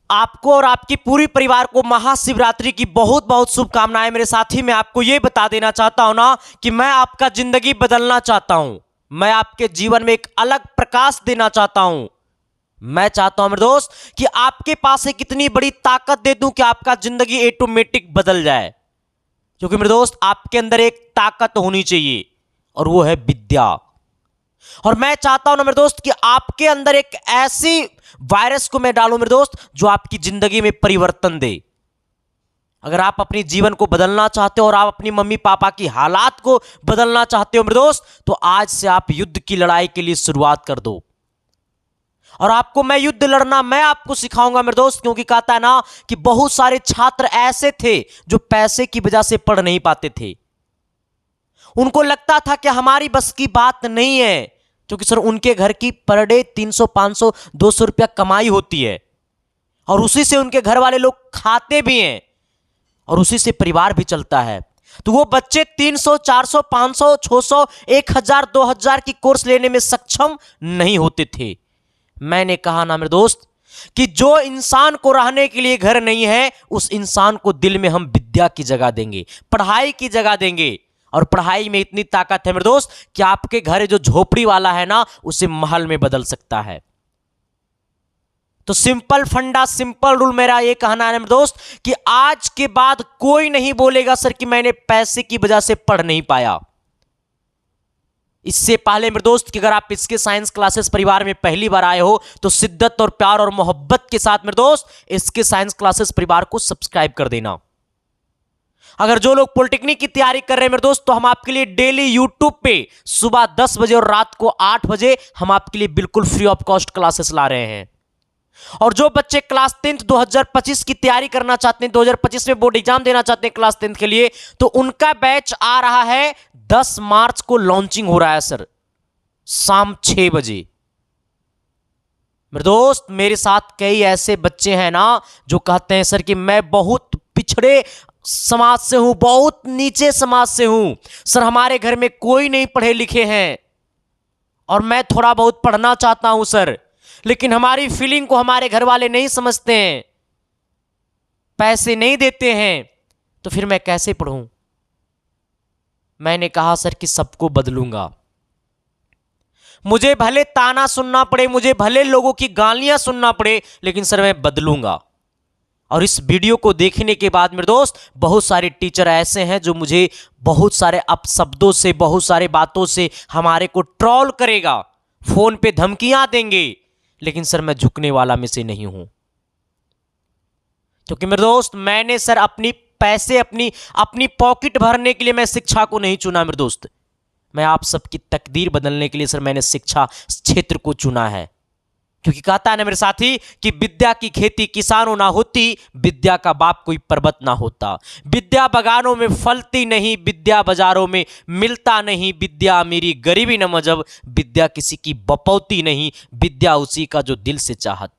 आपको और आपकी पूरी परिवार को महाशिवरात्रि की बहुत बहुत शुभकामनाएं। मेरे साथी, मैं आपको यह बता देना चाहता हूं ना कि मैं आपका जिंदगी बदलना चाहता हूं। मैं आपके जीवन में एक अलग प्रकाश देना चाहता हूं। मैं चाहता हूं मेरे दोस्त कि आपके पास एक इतनी बड़ी ताकत दे दूं कि आपका जिंदगी ऑटोमेटिक बदल जाए। क्योंकि मेरे दोस्त, आपके अंदर एक ताकत होनी चाहिए और वो है विद्या। और मैं चाहता हूं ना मेरे दोस्त कि आपके अंदर एक ऐसी वायरस को मैं डालूं मेरे दोस्त, जो आपकी जिंदगी में परिवर्तन दे। अगर आप अपनी जीवन को बदलना चाहते हो और आप अपनी मम्मी पापा की हालात को बदलना चाहते हो मेरे दोस्त, तो आज से आप युद्ध की लड़ाई के लिए शुरुआत कर दो। और आपको मैं युद्ध लड़ना मैं आपको सिखाऊंगा मेरे दोस्त। क्योंकि कहता है ना कि बहुत सारे छात्र ऐसे थे जो पैसे की वजह से पढ़ नहीं पाते थे। उनको लगता था कि हमारी बस की बात नहीं है, क्योंकि सर उनके घर की पर डे 300 500 200 रुपया कमाई होती है और उसी से उनके घर वाले लोग खाते भी हैं और उसी से परिवार भी चलता है। तो वो बच्चे 300 400 500 600 1000 2000 की कोर्स लेने में सक्षम नहीं होते थे। मैंने कहा ना मेरे दोस्त कि जो इंसान को रहने के लिए घर नहीं है, उस इंसान को दिल में हम विद्या की जगह देंगे, पढ़ाई की जगह देंगे। और पढ़ाई में इतनी ताकत है मेरे दोस्त कि आपके घर जो झोपड़ी वाला है ना, उसे महल में बदल सकता है। तो सिंपल फंडा, सिंपल रूल मेरा ये कहना है मेरे दोस्त कि आज के बाद कोई नहीं बोलेगा सर कि मैंने पैसे की वजह से पढ़ नहीं पाया। इससे पहले मेरे दोस्त कि अगर आप इसके साइंस क्लासेस परिवार में पहली बार आए हो, तो शिद्दत और प्यार और मोहब्बत के साथ मेरे दोस्त इसके साइंस क्लासेस परिवार को सब्सक्राइब कर देना। अगर जो लोग पॉलिटेक्निक की तैयारी कर रहे हैं मेरे दोस्त, तो हम आपके लिए डेली यूट्यूब पे सुबह 10 बजे और रात को 8 बजे हम आपके लिए बिल्कुल फ्री ऑफ कॉस्ट क्लासेस ला रहे हैं। और जो बच्चे क्लास 10th 2025 की तैयारी करना चाहते हैं, 2025 में बोर्ड एग्जाम देना चाहते हैं क्लास 10th के लिए, तो उनका बैच आ रहा है 10 मार्च को लॉन्चिंग हो रहा है सर, शाम 6 बजे। मेरे दोस्त, मेरे साथ कई ऐसे बच्चे हैं ना जो कहते हैं सर कि मैं बहुत पिछड़े समाज से हूं, बहुत नीचे समाज से हूं सर, हमारे घर में कोई नहीं पढ़े लिखे हैं और मैं थोड़ा बहुत पढ़ना चाहता हूं सर, लेकिन हमारी फीलिंग को हमारे घर वाले नहीं समझते हैं, पैसे नहीं देते हैं, तो फिर मैं कैसे पढ़ूं। मैंने कहा सर कि सबको बदलूंगा। मुझे भले ताना सुनना पड़े, मुझे भले लोगों की गालियां सुनना पड़े, लेकिन सर मैं बदलूंगा। और इस वीडियो को देखने के बाद मेरे दोस्त बहुत सारे टीचर ऐसे हैं जो मुझे बहुत सारे अपशब्दों से, बहुत सारे बातों से हमारे को ट्रोल करेगा, फोन पे धमकियां देंगे, लेकिन सर मैं झुकने वाला में से नहीं हूं। क्योंकि मेरे दोस्त, मैंने सर अपनी पैसे अपनी पॉकेट भरने के लिए मैं शिक्षा को नहीं चुना मेरे दोस्त। मैं आप सबकी तकदीर बदलने के लिए सर मैंने शिक्षा क्षेत्र को चुना है। क्योंकि कहता है ना मेरे साथी कि विद्या की खेती किसानों ना होती, विद्या का बाप कोई पर्वत ना होता। विद्या बगानों में फलती नहीं, विद्या बाजारों में मिलता नहीं। विद्या मेरी गरीबी न मजहब, विद्या किसी की बपौती नहीं, विद्या उसी का जो दिल से चाहत।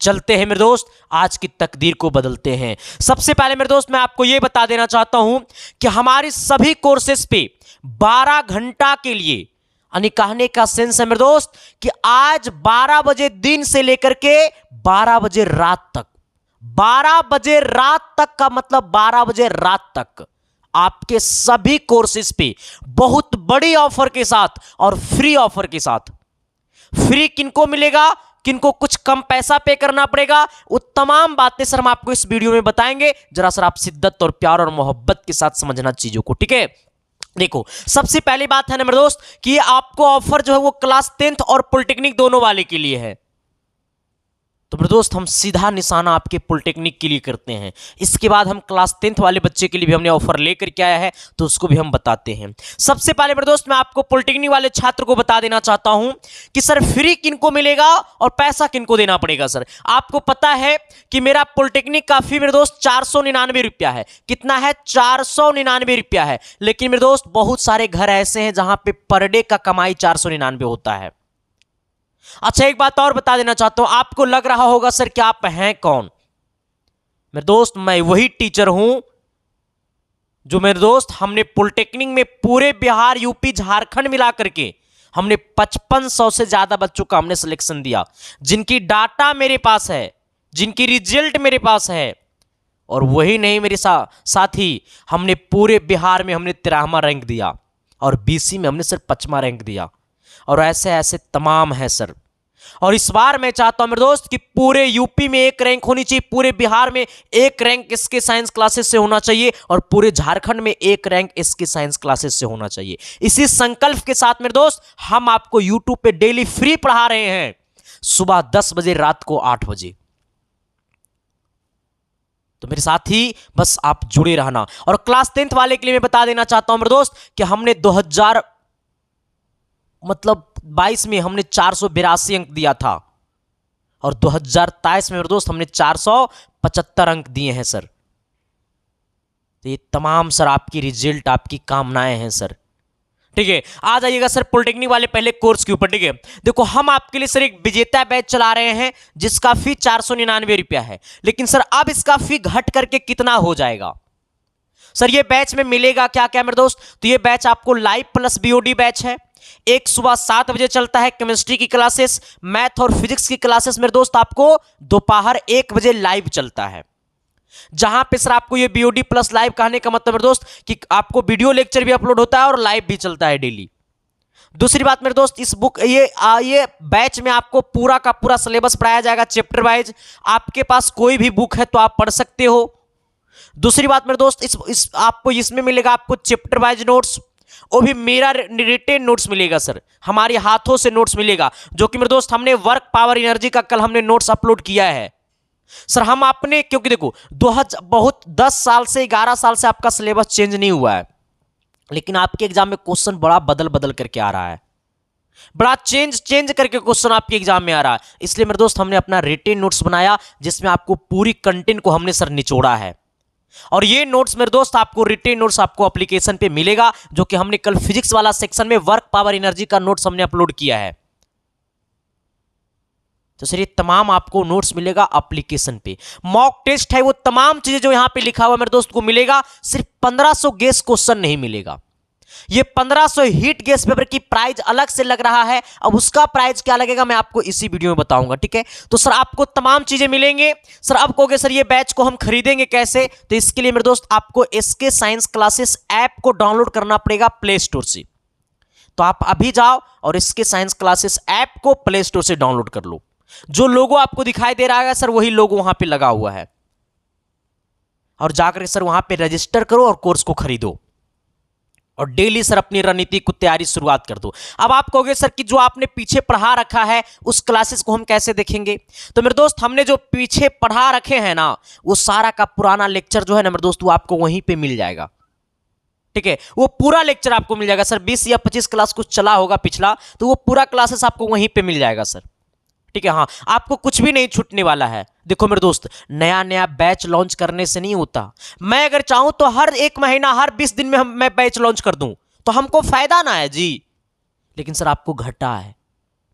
चलते हैं मेरे दोस्त, आज की तकदीर को बदलते हैं। सबसे पहले मेरे दोस्त मैं आपको यह बता देना चाहता हूं कि हमारी सभी कोर्सेस पे 12 घंटा के लिए, यानी कहने का सेंस है मेरे दोस्त कि आज 12 बजे दिन से लेकर के 12 बजे रात तक, 12 बजे रात तक का मतलब 12 बजे रात तक आपके सभी कोर्सेज पे बहुत बड़ी ऑफर के साथ और फ्री ऑफर के साथ। फ्री किनको मिलेगा, किनको कुछ कम पैसा पे करना पड़ेगा, वो तमाम बातें सर हम आपको इस वीडियो में बताएंगे। जरा सर आप शिद्दत और प्यार और मोहब्बत के साथ समझना चीजों को, ठीक है। देखो, सबसे पहली बात है ना मेरे दोस्त कि आपको ऑफर जो है वो क्लास 10th और पॉलिटेक्निक दोनों वाले के लिए है। तो मेरे दोस्त, हम सीधा निशाना आपके पॉलिटेक्निक के लिए करते हैं। इसके बाद हम क्लास 10th वाले बच्चे के लिए भी हमने ऑफर लेकर के आया है, तो उसको भी हम बताते हैं। सबसे पहले मेरे दोस्त मैं आपको पॉलिटेक्निक वाले छात्र को बता देना चाहता हूं कि सर फ्री किनको मिलेगा और पैसा किनको देना पड़ेगा। सर आपको पता है कि मेरा पॉलिटेक्निक का फी मेरे दोस्त 499 रुपया है। कितना है? 499 रुपया है। लेकिन मेरे दोस्त बहुत सारे घर ऐसे हैं जहां पे पर डे का कमाई 499 होता है। अच्छा, एक बात और बता देना चाहता हूं, आपको लग रहा होगा सर कि आप हैं कौन। मेरे दोस्त, मैं वही टीचर हूं जो मेरे दोस्त हमने पॉलिटेक्निक में पूरे बिहार, यूपी, झारखंड मिला करके हमने 5500 से ज्यादा बच्चों का हमने सिलेक्शन दिया, जिनकी डाटा मेरे पास है। जिनकी रिजल्ट मेरे पास है। और वही नहीं मेरे साथ ही हमने पूरे बिहार में हमने 13वां रैंक दिया और बीसी में हमने सिर्फ 5वां रैंक दिया। और ऐसे ऐसे तमाम है सर। और इस बार मैं चाहता हूं मेरे दोस्त कि पूरे यूपी में एक रैंक होनी चाहिए, पूरे बिहार में एक रैंक इसके साइंस क्लासेस से होना चाहिए और पूरे झारखंड में एक रैंक इसके साइंस क्लासेस से होना चाहिए। इसी संकल्प के साथ मेरे दोस्त हम आपको यूट्यूब पे डेली फ्री पढ़ा रहे हैं, सुबह 10 बजे, रात को 8 बजे। तो मेरे साथ ही बस आप जुड़े रहना। और क्लास 10th वाले के लिए मैं बता देना चाहता हूं मेरे दोस्त कि हमने 2022 में हमने 482 अंक दिया था और 2023 में मेरे दोस्त हमने 475 अंक दिए हैं सर। तो ये तमाम सर आपकी रिजल्ट, आपकी कामनाएं हैं सर। ठीक है, आ जाइएगा सर पॉलिटेक्निक वाले पहले कोर्स के ऊपर। ठीक है, देखो हम आपके लिए सर एक विजेता बैच चला रहे हैं जिसका फी 499 रुपया है, लेकिन सर अब इसका फी घट करके कितना हो जाएगा सर? ये बैच में मिलेगा क्या क्या मेरे दोस्त? तो ये बैच आपको लाइव प्लस बीओडी बैच है। एक सुबह 7 बजे चलता है केमिस्ट्री की क्लासेस, मैथ और फिजिक्स की क्लासेस मेरे दोस्त आपको दोपहर 1 बजे लाइव चलता है। जहां पे सर आपको ये बीओडी प्लस लाइव कहने का मतलब मेरे दोस्त कि आपको वीडियो लेक्चर भी अपलोड होता है और लाइव भी चलता है डेली। दूसरी बात मेरे दोस्त, इस बुक ये बैच में आपको पूरा का पूरा सिलेबस पढ़ाया जाएगा चैप्टर वाइज। आपके पास कोई भी बुक है तो आप पढ़ सकते हो। दूसरी बात मेरे दोस्त, आपको इसमें मिलेगा आपको चैप्टर वाइज नोट्स, वो भी मेरा रिटेन नोट्स मिलेगा सर, हमारे हाथों से नोट्स मिलेगा, जो कि मेरे दोस्त हमने वर्क पावर एनर्जी का कल हमने नोट्स अपलोड किया है सर। हम अपने, क्योंकि देखो 10 साल से 11 साल से आपका सिलेबस चेंज नहीं हुआ है, लेकिन आपके एग्जाम में क्वेश्चन बड़ा बदल करके आ रहा है, बड़ा चेंज करके क्वेश्चन आपके एग्जाम में आ रहा है। इसलिए मेरे दोस्त हमने अपना रिटेन नोट्स बनाया जिसमें आपको पूरी कंटेंट को हमने सर निचोड़ा है। और ये नोट्स मेरे दोस्त आपको रिटेन नोट्स आपको एप्लीकेशन पे मिलेगा, जो कि हमने कल फिजिक्स वाला सेक्शन में वर्क पावर एनर्जी का नोट्स हमने अपलोड किया है। तो सर ये तमाम आपको नोट्स मिलेगा एप्लीकेशन पे। मॉक टेस्ट है, वो तमाम चीजें जो यहां पे लिखा हुआ मेरे दोस्त को मिलेगा। सिर्फ 1500 गेस क्वेश्चन नहीं मिलेगा, ये 1500 हीट गेस पेपर की प्राइस अलग से लग रहा है। अब उसका प्राइस क्या लगेगा मैं आपको इसी वीडियो में बताऊंगा। ठीक है, तो सर आपको तमाम चीजें मिलेंगे। सर अब कहोगे सर ये बैच को हम खरीदेंगे कैसे? तो इसके लिए मेरे दोस्त आपको एसके साइंस क्लासेस ऐप को डाउनलोड करना पड़ेगा प्ले स्टोर से। तो आप अभी जाओ और एसके साइंस क्लासेस ऐप को प्ले स्टोर से डाउनलोड कर लो। जो लोगो आपको दिखाई दे रहा है सर, वही लोगो वहां पे लगा हुआ है, और जाकर सर वहां पे रजिस्टर करो और कोर्स को खरीदो और डेली सर अपनी रणनीति को तैयारी शुरुआत कर दो। अब आप कहोगे सर कि जो आपने पीछे पढ़ा रखा है उस क्लासेस को हम कैसे देखेंगे? तो मेरे दोस्त हमने जो पीछे पढ़ा रखे हैं ना, वो सारा का पुराना लेक्चर जो है ना मेरे दोस्त, वो आपको वहीं पे मिल जाएगा। ठीक है, वो पूरा लेक्चर आपको मिल जाएगा सर। 20 या 25 क्लास कुछ चला होगा पिछला, तो वो पूरा क्लासेस आपको वहीं पे मिल जाएगा सर। ठीक है, हाँ, आपको कुछ भी नहीं छूटने वाला है। देखो मेरे दोस्त, नया बैच लॉन्च करने से नहीं होता। मैं अगर चाहूं तो हर 1 महीना, हर 20 दिन में मैं बैच लॉन्च कर दूं तो हमको फायदा ना है जी। लेकिन सर आपको घाटा है,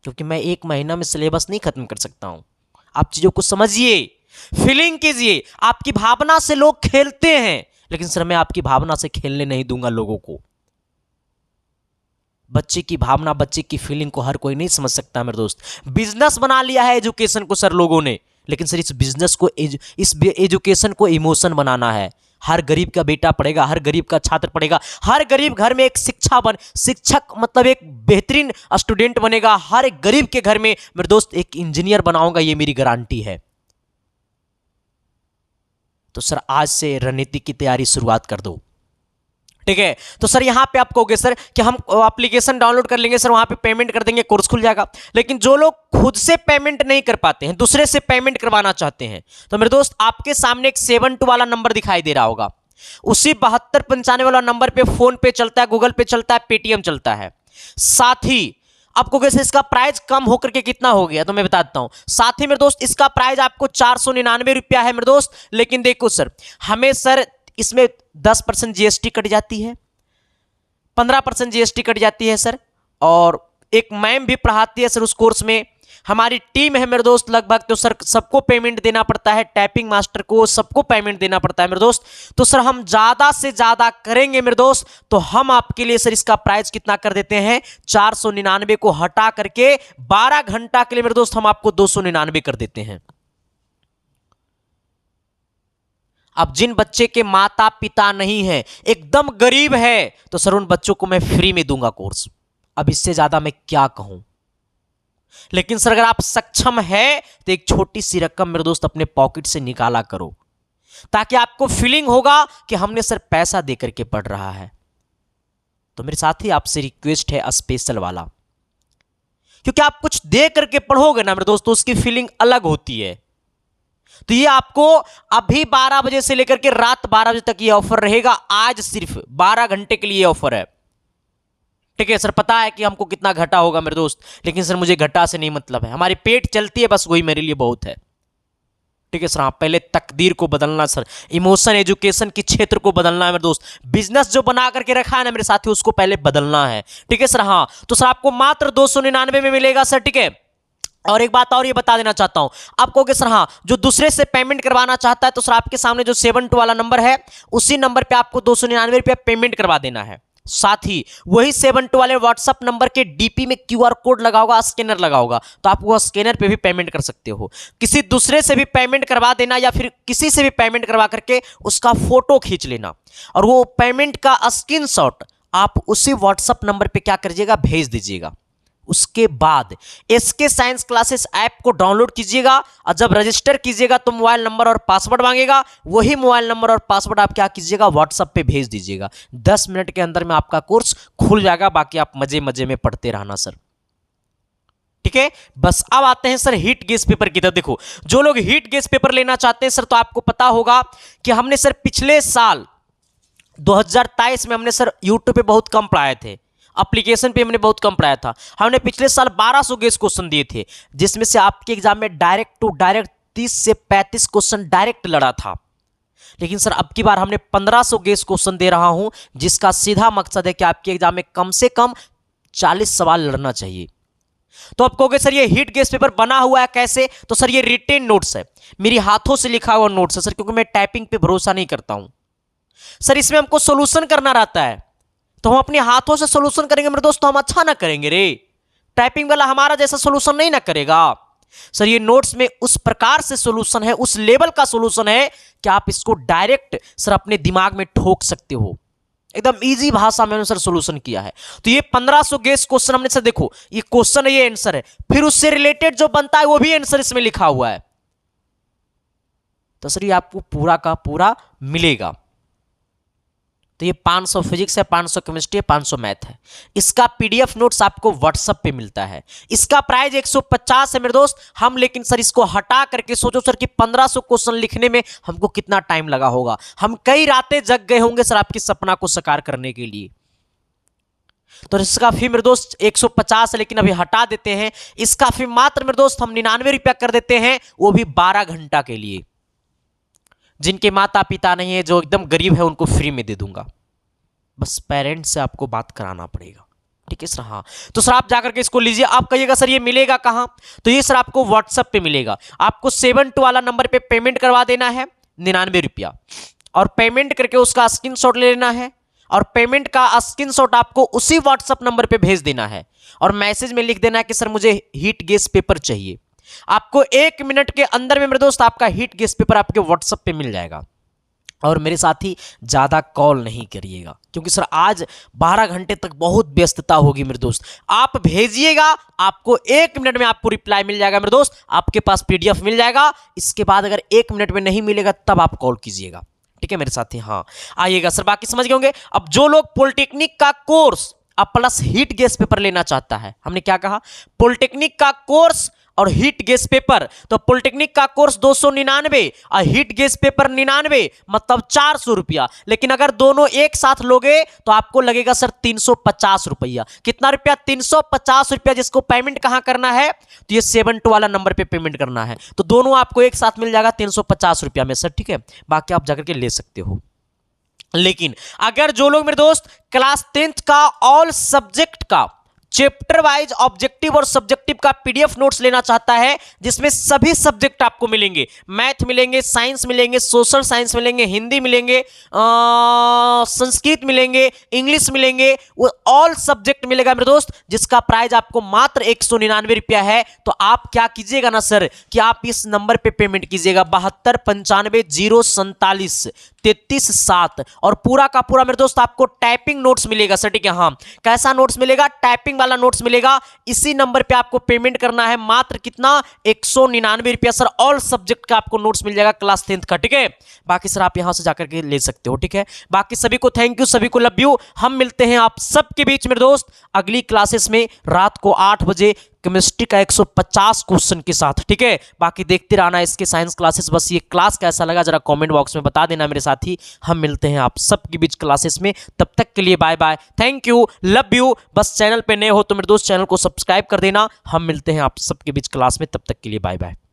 क्योंकि मैं 1 महीना में सिलेबस नहीं खत्म कर सकता हूं। आप चीजों को समझिए, फीलिंग कीजिए। आपकी भावना से लोग खेलते हैं, लेकिन सर मैं आपकी भावना से खेलने नहीं दूंगा लोगों को। बच्चे की भावना, बच्चे की फीलिंग को हर कोई नहीं समझ सकता मेरे दोस्त। बिजनेस बना लिया है एजुकेशन को सर लोगों ने, लेकिन सर इस बिजनेस को, इस एजुकेशन को इमोशन बनाना है। हर गरीब का बेटा पढ़ेगा, हर गरीब का छात्र पढ़ेगा, हर गरीब घर में एक शिक्षक मतलब एक बेहतरीन स्टूडेंट बनेगा। हर एक गरीब के घर में मेरे दोस्त एक इंजीनियर बनाऊंगा, ये मेरी गारंटी है। तो सर आज से रणनीति की तैयारी शुरुआत कर दो। ठीक है, तो सर यहां पे आप कहोगे सर कि हम एप्लीकेशन डाउनलोड कर लेंगे सर, वहां पे पेमेंट कर देंगे, कोर्स खुल जाएगा। लेकिन जो लोग खुद से पेमेंट नहीं कर पाते हैं, दूसरे से पेमेंट करवाना चाहते हैं, तो मेरे दोस्त आपके सामने एक 72 वाला नंबर दिखाई दे रहा होगा। उसी 7295 वाला नंबर पे फोन पे चलता है, गूगल पे चलता है, पेटीएम चलता है। साथ ही आपको कैसे इसका प्राइस कम होकर के कितना हो गया, तो मैं बताता हूं। साथ ही मेरे दोस्त इसका प्राइस आपको 499 रुपया है मेरे दोस्त। लेकिन देखो सर, हमें सर इसमें 10% जीएसटी कट जाती है, 15% जीएसटी कट जाती है सर। और एक मैम भी पढ़ाती है सर उस कोर्स में। हमारी टीम है मेरे दोस्त लगभग, तो सर सबको पेमेंट देना पड़ता है, टाइपिंग मास्टर को सबको पेमेंट देना पड़ता है मेरे दोस्त। तो सर हम ज्यादा से ज्यादा करेंगे मेरे दोस्त, तो हम आपके लिए सर इसका प्राइस कितना कर देते हैं, 499 को हटा करके 12 घंटा के लिए मेरे दोस्त हम आपको 299 कर देते हैं। अब जिन बच्चे के माता पिता नहीं है, एकदम गरीब है, तो सर उन बच्चों को मैं फ्री में दूंगा कोर्स। अब इससे ज्यादा मैं क्या कहूं। लेकिन सर अगर आप सक्षम है तो एक छोटी सी रकम मेरे दोस्त अपने पॉकेट से निकाला करो, ताकि आपको फीलिंग होगा कि हमने सर पैसा दे करके पढ़ रहा है। तो मेरे साथी आपसे रिक्वेस्ट है स्पेशल वाला, क्योंकि आप कुछ दे करके पढ़ोगे ना मेरे दोस्तों, उसकी फीलिंग अलग होती है। तो ये आपको अभी 12 बजे से लेकर के रात 12 बजे तक ये ऑफर रहेगा। आज सिर्फ 12 घंटे के लिए ऑफर है, ठीक है। सर पता है कि हमको कितना घटा होगा मेरे दोस्त, लेकिन सर मुझे घटा से नहीं मतलब है, हमारी पेट चलती है बस, वही मेरे लिए बहुत है, ठीक है सर। हाँ, पहले तकदीर को बदलना सर, इमोशन एजुकेशन के क्षेत्र को बदलना है मेरे दोस्त। बिजनेस जो बना करके रखा है ना मेरे साथी, उसको पहले बदलना है, ठीक है सर। हाँ, तो सर आपको मात्र 299 में मिलेगा सर, ठीक है। और एक बात और ये बता देना चाहता हूं, आप कहोगे सर हाँ, जो दूसरे से पेमेंट करवाना चाहता है, तो सर आपके सामने जो 72 वाला नंबर है, उसी नंबर पे आपको 299 रुपया पेमेंट करवा देना है। साथ ही वही 72 वाले व्हाट्सएप नंबर के डीपी में क्यूआर कोड लगा होगा, स्कैनर लगा होगा, तो आप वो स्कैनर पे भी पेमेंट कर सकते हो। किसी दूसरे से भी पेमेंट करवा देना, या फिर किसी से भी पेमेंट करवा करके उसका फोटो खींच लेना, और वो पेमेंट का स्क्रीनशॉट आप उसी व्हाट्सएप नंबर पे क्या करिएगा, भेज दीजिएगा। उसके बाद एसके साइंस क्लासेस ऐप को डाउनलोड कीजिएगा, और जब रजिस्टर कीजिएगा तो मोबाइल नंबर और पासवर्ड मांगेगा। वही मोबाइल नंबर और पासवर्ड आप क्या कीजिएगा, व्हाट्सएप पे भेज दीजिएगा। 10 मिनट के अंदर में आपका कोर्स खुल जाएगा। बाकी आप मजे मजे में पढ़ते रहना सर, ठीक है। बस अब आते हैं सर हीट गेस पेपर की तरफ। देखो, जो लोग हीट गेस पेपर लेना चाहते हैं सर, तो आपको पता होगा कि हमने सर पिछले साल 2023 में हमने सर यूट्यूब पे बहुत कम पढ़ाए थे, एप्लीकेशन पे हमने बहुत कम पढ़ाया था। हमने पिछले साल 1200 गेस क्वेश्चन दिए थे, जिसमें से आपके एग्जाम में डायरेक्ट टू डायरेक्ट 30 से 35 क्वेश्चन डायरेक्ट लड़ा था। लेकिन सर अब की बार हमने 1500 गेस क्वेश्चन दे रहा हूं, जिसका सीधा मकसद है कि आपके एग्जाम में कम से कम 40 सवाल लड़ना चाहिए। तो आप कहोगे सर ये हीट गेस पेपर बना हुआ है कैसे, तो सर ये रिटेन नोट्स है, मेरी हाथों से लिखा हुआ नोट्स है सर, क्योंकि मैं टाइपिंग पे भरोसा नहीं करता हूं सर। इसमें हमको सोल्यूशन करना रहता है, तो हम अपने हाथों से सोल्यूशन करेंगे मेरे दोस्त, तो हम अच्छा ना करेंगे रे। टाइपिंग वाला हमारा जैसा सोल्यूशन नहीं ना करेगा सर। ये नोट्स में उस प्रकार से सोल्यूशन है, उस लेवल का सोल्यूशन है कि आप इसको डायरेक्ट सर अपने दिमाग में ठोक सकते हो। एकदम इजी भाषा में सर सोल्यूशन किया है। तो ये 1500 गेस क्वेश्चन हमने सर, देखो ये क्वेश्चन है, ये आंसर है, फिर उससे रिलेटेड जो बनता है वो भी आंसर इसमें लिखा हुआ है। तो सर ये आपको पूरा का पूरा मिलेगा। तो ये 500 फिजिक्स है, 500 केमिस्ट्री है, 500 मैथ है। इसका पीडीएफ नोट्स आपको व्हाट्सएप पे मिलता है। इसका प्राइस 150 है मेरे दोस्त। हम लेकिन सर इसको हटा करके सोचो सर कि 1500 क्वेश्चन लिखने में हमको कितना टाइम लगा होगा। हम कई रातें जग गए होंगे सर आपकी सपना को साकार करने के लिए। तो इसका फी मेरे दोस्त 150 है, लेकिन अभी हटा देते हैं। इसका फी मात्र मेरे दोस्त हम 99 रुपया कर देते हैं, वो भी 12 घंटा के लिए। जिनके माता पिता नहीं है, जो एकदम गरीब है, उनको फ्री में दे दूंगा। बस पेरेंट्स से आपको बात कराना पड़ेगा, ठीक है सर। हाँ, तो सर आप जाकर के इसको लीजिए। आप कहिएगा सर ये मिलेगा कहाँ, तो ये सर आपको व्हाट्सएप पे मिलेगा। आपको 72 वाला नंबर पे पेमेंट करवा देना है 99 रुपया, और पेमेंट करके उसका स्क्रीनशॉट ले लेना है, और पेमेंट का स्क्रीनशॉट आपको उसी व्हाट्सएप नंबर पे भेज देना है, और मैसेज में लिख देना है कि सर मुझे हीट गेस पेपर चाहिए। आपको 1 मिनट के अंदर में मेरे दोस्त आपका हीट गेस पेपर आपके व्हाट्सएप पे मिल जाएगा। और मेरे साथी ज़्यादा कॉल नहीं करिएगा, क्योंकि सर आज 12 घंटे तक बहुत व्यस्तता होगी मेरे दोस्त। आप भेजिएगा, आपको 1 मिनट में आपको रिप्लाई मिल जाएगा मेरे दोस्त, आपके पास पीडीएफ मिल जाएगा। इसके बाद अगर 1 मिनट में नहीं मिलेगा तब आप कॉल कीजिएगा, ठीक है मेरे साथी। हाँ, आइएगा सर, बाकी समझ गए होंगे। अब जो लोग पॉलिटेक्निक का कोर्स अब प्लस हीट गेस पेपर लेना चाहता है, हमने क्या कहा, पॉलिटेक्निक का कोर्स और हीट गेस पेपर, तो पॉलिटेक्निक का कोर्स 299 और हीट गेस पेपर 99, मतलब 400 रुपया। लेकिन अगर दोनों एक साथ लोगे तो आपको लगेगा सर 350 रुपया। कितना रुपया, 350 रुपया, जिसको पेमेंट कहां करना है, तो ये 72 वाला नंबर पे पेमेंट करना है। तो दोनों आपको एक साथ मिल जाएगा 350 रुपया में सर, ठीक है। बाकी आप जाकर के ले सकते हो। लेकिन अगर जो लोग मेरे दोस्त क्लास 10th का ऑल सब्जेक्ट का चैप्टर वाइज ऑब्जेक्टिव और सब्जेक्टिव का पीडीएफ नोट्स लेना चाहता है, जिसमें सभी सब्जेक्ट आपको मिलेंगे, मैथ मिलेंगे, साइंस मिलेंगे, सोशल साइंस मिलेंगे, हिंदी मिलेंगे, संस्कृत मिलेंगे, इंग्लिश मिलेंगे, वो ऑल सब्जेक्ट मिलेगा मेरे दोस्त, जिसका प्राइस आपको मात्र 199 रुपया है। तो आप क्या कीजिएगा ना सर कि आप इस नंबर पे पेमेंट कीजिएगा 7295 047 33 7, और पूरा का पूरा मेरे दोस्त आपको टाइपिंग नोट्स मिलेगा सर, ठीक है। हाँ, कैसा नोट्स मिलेगा? टाइपिंग वाला नोट्स मिलेगा। इसी नंबर पे आपको पेमेंट करना है, मात्र कितना? 199 रुपया सर। ऑल सब्जेक्ट का आपको नोट्स मिल जाएगा क्लास 10th का, ठीक है। बाकी सर आप यहां से जाकर के ले सकते हो, ठीक है। बाकी सभी को थैंक यू, सभी को लव यू। हम मिलते हैं आप सबके बीच मेरे दोस्त अगली क्लासेस में रात को 8 बजे केमिस्ट्री का 150 क्वेश्चन के साथ, ठीक है। बाकी देखते रहना इसके साइंस क्लासेस। बस ये क्लास कैसा लगा जरा कमेंट बॉक्स में बता देना मेरे साथी। हम मिलते हैं आप सबके बीच क्लासेस में, तब तक के लिए bye bye, thank you, love you. बस चैनल पे नए हो तो मेरे दोस्त चैनल को सब्सक्राइब कर देना। हम मिलते हैं आप सबके बीच क्लास में, तब तक के लिए बाय बाय।